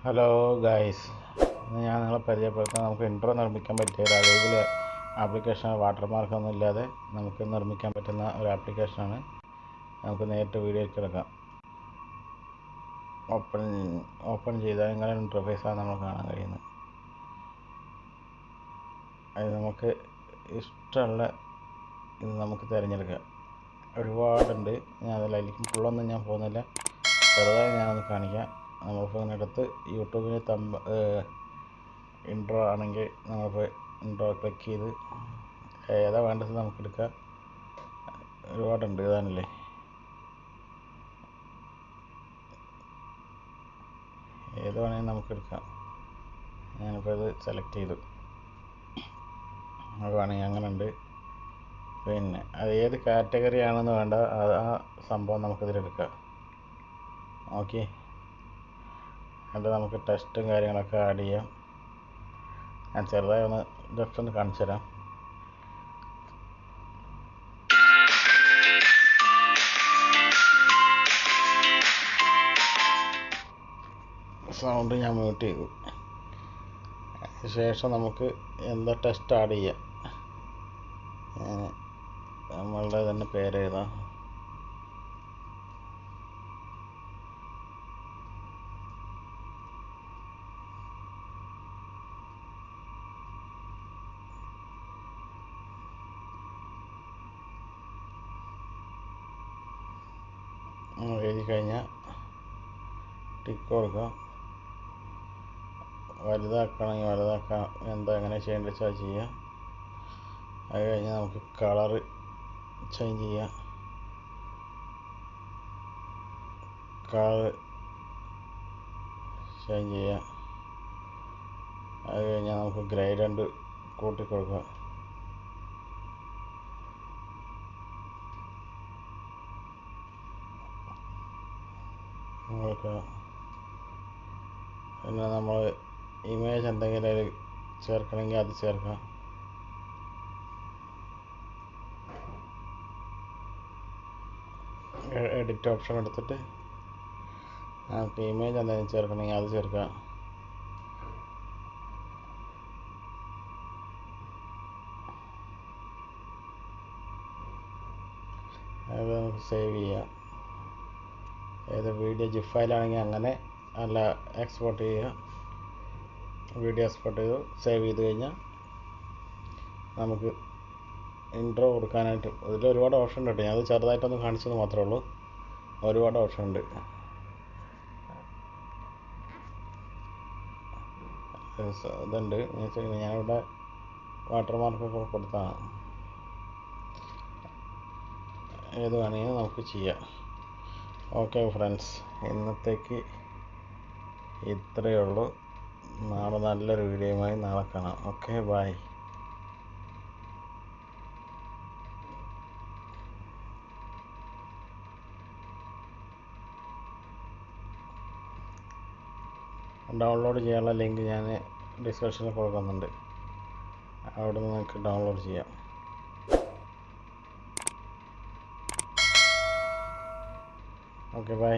Hello guys, ഇന്ന് ഞാൻ നിങ്ങളെ പരിചയപ്പെടുത്താൻ നമുക്ക് ഇൻട്രോ നിർമ്മിക്കാൻ പറ്റിയ ഒരു അടിപൊളി ആപ്ലിക്കേഷനാണ്. വാട്ടർമാർക്കൊന്നും ഇല്ലാതെ നമുക്ക് നിർമ്മിക്കാൻ പറ്റുന്ന ഒരു ആപ്ലിക്കേഷനാണ്. നമുക്ക് നേരിട്ട് വീഡിയോയ്ക്ക് എടുക്കാം. ഓപ്പൺ ചെയ്താൽ ഇങ്ങനെ ഇൻ്റർഫേസാണ് നമ്മൾ കാണാൻ കഴിയുന്നത്. അത് നമുക്ക് ഇഷ്ടമുള്ള ഇത് നമുക്ക് തിരഞ്ഞെടുക്കാം. ഒരുപാടുണ്ട്. ഞാൻ അതിലേക്ക് ഫുള്ളൊന്നും ഞാൻ പോകുന്നില്ല. ചെറുതായി ഞാനൊന്ന് കാണിക്കാം. നമ്മളിപ്പോൾ ഇതിനടുത്ത് യൂട്യൂബിന് ഇൻട്രോ ആണെങ്കിൽ നമ്മളിപ്പോൾ ഇൻട്രോ ക്ലിക്ക് ചെയ്ത് ഏതാ വേണ്ടത് നമുക്ക് എടുക്കാം. ഒരുപാടുണ്ട്, ഇതാണല്ലേ. ഏത് വേണമെങ്കിൽ നമുക്ക് എടുക്കാം. ഞാനിപ്പോൾ ഇത് സെലക്ട് ചെയ്തു. അത് വേണമെങ്കിൽ അങ്ങനെ ഉണ്ട്. പിന്നെ അത് ഏത് കാറ്റഗറി ആണെന്ന് വേണ്ട, ആ സംഭവം നമുക്കിതിലെടുക്കാം. ഓക്കെ, അത് നമുക്ക് ടെസ്റ്റും കാര്യങ്ങളൊക്കെ ആഡ് ചെയ്യാം. ഞാൻ ചെറുതായി ജസ്റ്റ് ഒന്ന് കാണിച്ചു തരാം. സൗണ്ട് ഞാൻ മ്യൂട്ട് ചെയ്തു. ശേഷം നമുക്ക് എന്താ ടെസ്റ്റ് ആഡ് ചെയ്യാം. നമ്മളുടെ തന്നെ പേര് എഴുതാം. എഴുതി കഴിഞ്ഞാൽ ടിക്ക് കൊടുക്കാം. വലുതാക്കണമെങ്കിൽ വലുതാക്കാം, എങ്ങനെ ചെയ്യേണ്ടത് വെച്ചാൽ ചെയ്യാം. അത് കഴിഞ്ഞാൽ നമുക്ക് കളറ് ചേഞ്ച് ചെയ്യാം. അത് കഴിഞ്ഞാൽ നമുക്ക് ഗ്രേഡൻഡ് കൂട്ടിക്കൊടുക്കാം. പിന്നെ നമ്മൾ ഇമേജ് എന്തെങ്കിലും അതിൽ ചേർക്കണമെങ്കിൽ അത് ചേർക്കാം. എഡിറ്റ് ഓപ്ഷൻ എടുത്തിട്ട് നമുക്ക് ഇമേജ് എന്തെങ്കിലും ചേർക്കണമെങ്കിൽ അത് ചേർക്കാം. അത് നമുക്ക് സേവ് ചെയ്യാം. ഏത് വീഡിയോ ജിഫ് ഫയലാണെങ്കിൽ അങ്ങനെ, അല്ല എക്സ്പോർട്ട് ചെയ്യുക. വീഡിയോ എക്സ്പോർട്ട് ചെയ്ത് സേവ് ചെയ്ത് കഴിഞ്ഞാൽ നമുക്ക് ഇൻട്രോ കൊടുക്കാനായിട്ട് ഇതിൽ ഒരുപാട് ഓപ്ഷൻ ഉണ്ട്. ഞാൻ അത് ചെറുതായിട്ടൊന്ന് കാണിച്ചത് മാത്രമേ ഉള്ളൂ. ഒരുപാട് ഓപ്ഷൻ ഉണ്ട്. ഇതുണ്ട്. ഞാനിവിടെ വാട്ടർമാർക്കൊക്കെ കൊടുത്താണ്. ഏത് വേണമെങ്കിലും നമുക്ക് ചെയ്യാം. ഓക്കെ ഫ്രണ്ട്സ്, ഇന്നത്തേക്ക് ഇത്രയേ ഉള്ളൂ. നാളെ നല്ലൊരു വീഡിയോയുമായി നാളെ കാണാം. Okay, bye. ഡൗൺലോഡ് ചെയ്യാനുള്ള ലിങ്ക് ഞാൻ ഡിസ്ക്രിപ്ഷനിൽ കൊടുക്കുന്നുണ്ട്. അവിടെ നിന്ന് നിങ്ങൾക്ക് ഡൗൺലോഡ് ചെയ്യാം. Okay, by.